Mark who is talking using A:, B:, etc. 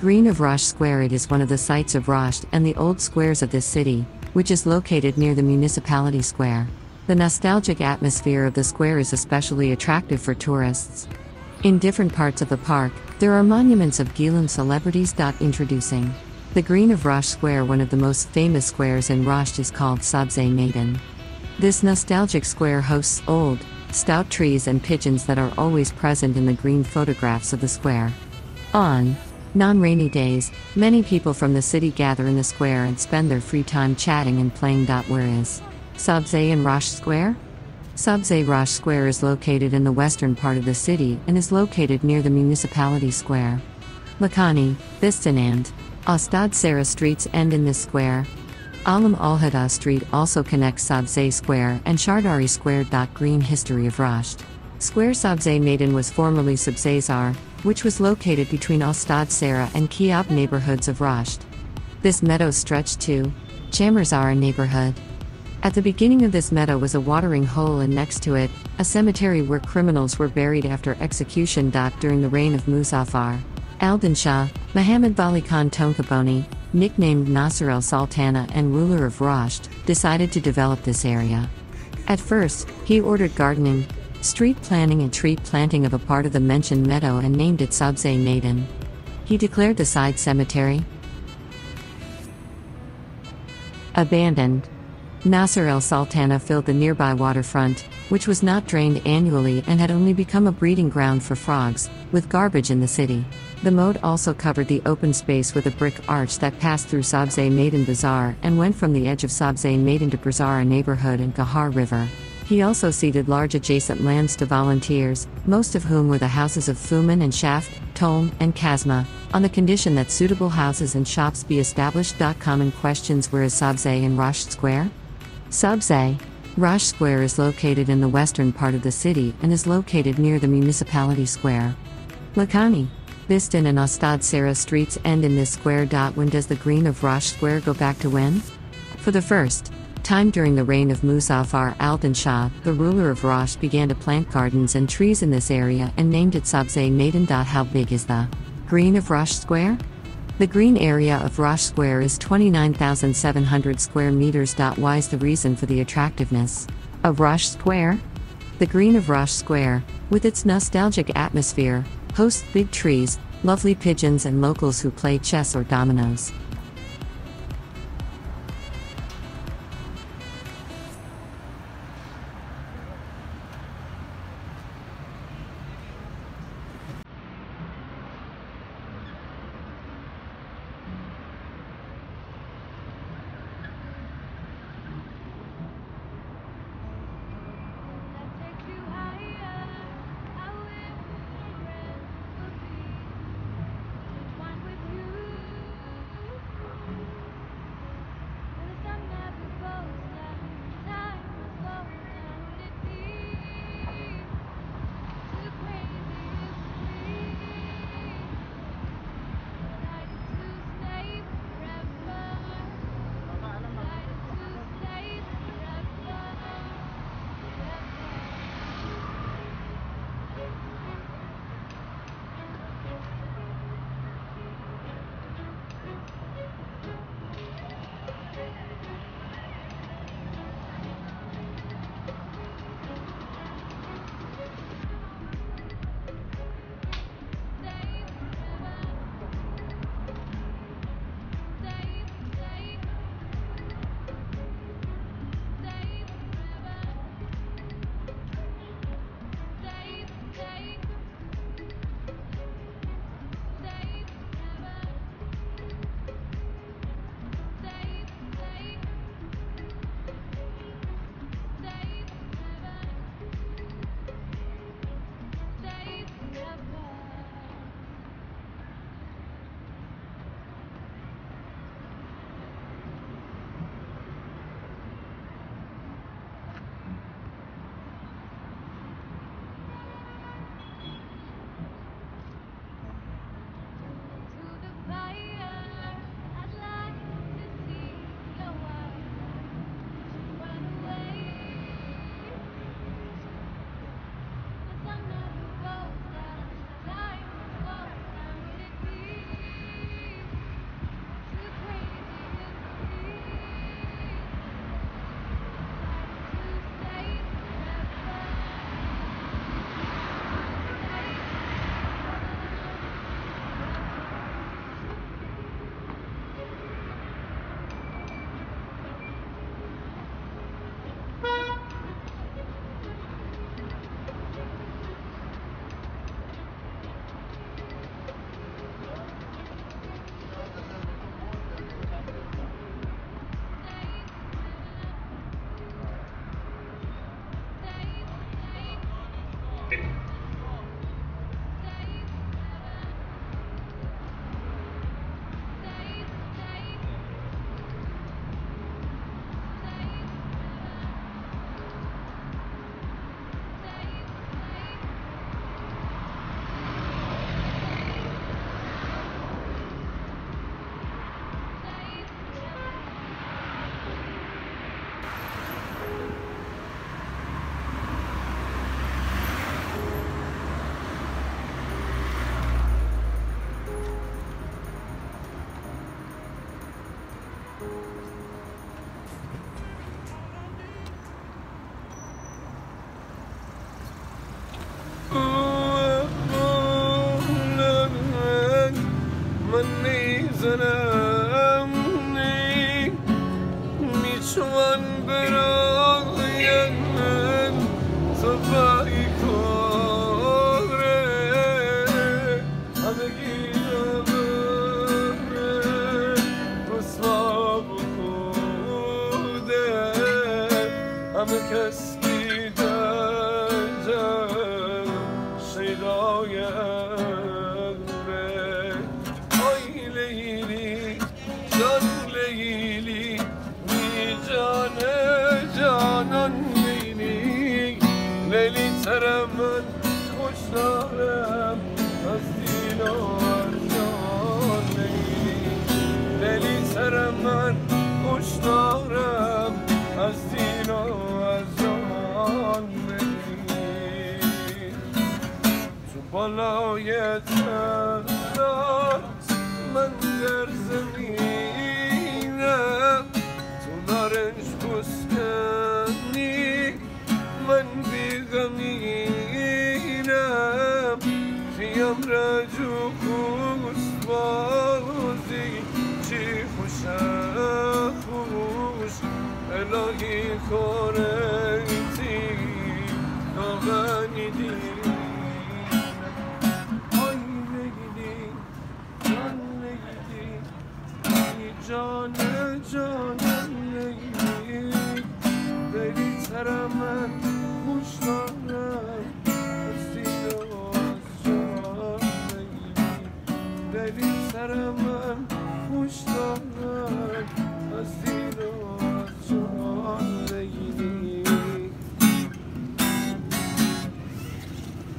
A: Green of Rasht Square. It is one of the sites of Rasht and the old squares of this city, which is located near the Municipality Square. The nostalgic atmosphere of the square is especially attractive for tourists. In different parts of the park, there are monuments of Gilan celebrities. Introducing the Green of Rasht Square. One of the most famous squares in Rasht is called Sabze Meydan. This nostalgic square hosts old, stout trees and pigeons that are always present in the green photographs of the square. On non-rainy days, many people from the city gather in the square and spend their free time chatting and playing. Where is Sabze and Rasht Square? Sabze Rasht Square is located in the western part of the city and is located near the Municipality Square. Lakhani, Bistan and Ustad Sara streets end in this square. Alam Al-Hada Street also connects Sabze Square and Shardari Square. Green history of Rasht Square. Sabze Maidan was formerly Sabzezar, which was located between Ustad Sara and Kiab neighborhoods of Rasht. This meadow stretched to Chamarzara neighborhood. At the beginning of this meadow was a watering hole, and next to it, a cemetery where criminals were buried after execution. During the reign of Muzaffar al-Din Shah, Muhammad Bali Khan Tonkaboni, nicknamed Nasser el-Sultana and ruler of Rasht, decided to develop this area. At first, he ordered gardening, street planning and tree planting of a part of the mentioned meadow and named it Sabze Maidan. He declared the side cemetery abandoned. Nasser el-Sultana filled the nearby waterfront, which was not drained annually and had only become a breeding ground for frogs, with garbage in the city. The moat also covered the open space with a brick arch that passed through Sabze Maidan Bazaar and went from the edge of Sabze Maidan to Barzara neighborhood and Gahar River. He also ceded large adjacent lands to volunteers, most of whom were the houses of Fuman and Shaft, Tolm, and Kazma, on the condition that suitable houses and shops be established. Common questions: where is Sabze and Rasht Square? Sabze Rasht Square is located in the western part of the city and is located near the Municipality Square. Lakhani, Bistan and Ustad Sara streets end in this square. When does the Green of Rasht Square go back to when? For the first time during the reign of Muzaffar al-Din Shah, the ruler of Rasht began to plant gardens and trees in this area and named it Sabze Maidan. How big is the Green of Rasht Square? The green area of Rasht Square is 29,700 square meters. Why is the reason for the attractiveness of Rasht Square? The Green of Rasht Square, with its nostalgic atmosphere, hosts big trees, lovely pigeons and locals who play chess or dominoes.
B: زنم نی میچوان برایم تو بایی کاره همگی نبره رسوا بخوده همه کس دیدن شیدای امره آی لیلی جان لیلی بی جان جانان لیلی لیلی ترم من خوش دارم از دین و از جان لیلی لیلی ترم من خوش دارم از دین و از جان لیلی تو بالای تنات من در زمینم تو نارنج بستنی من بیغمینم فیم رجو خوش بازی چی خوش الهی خورتی ناغنی دی آی لیلی جان لیلی جان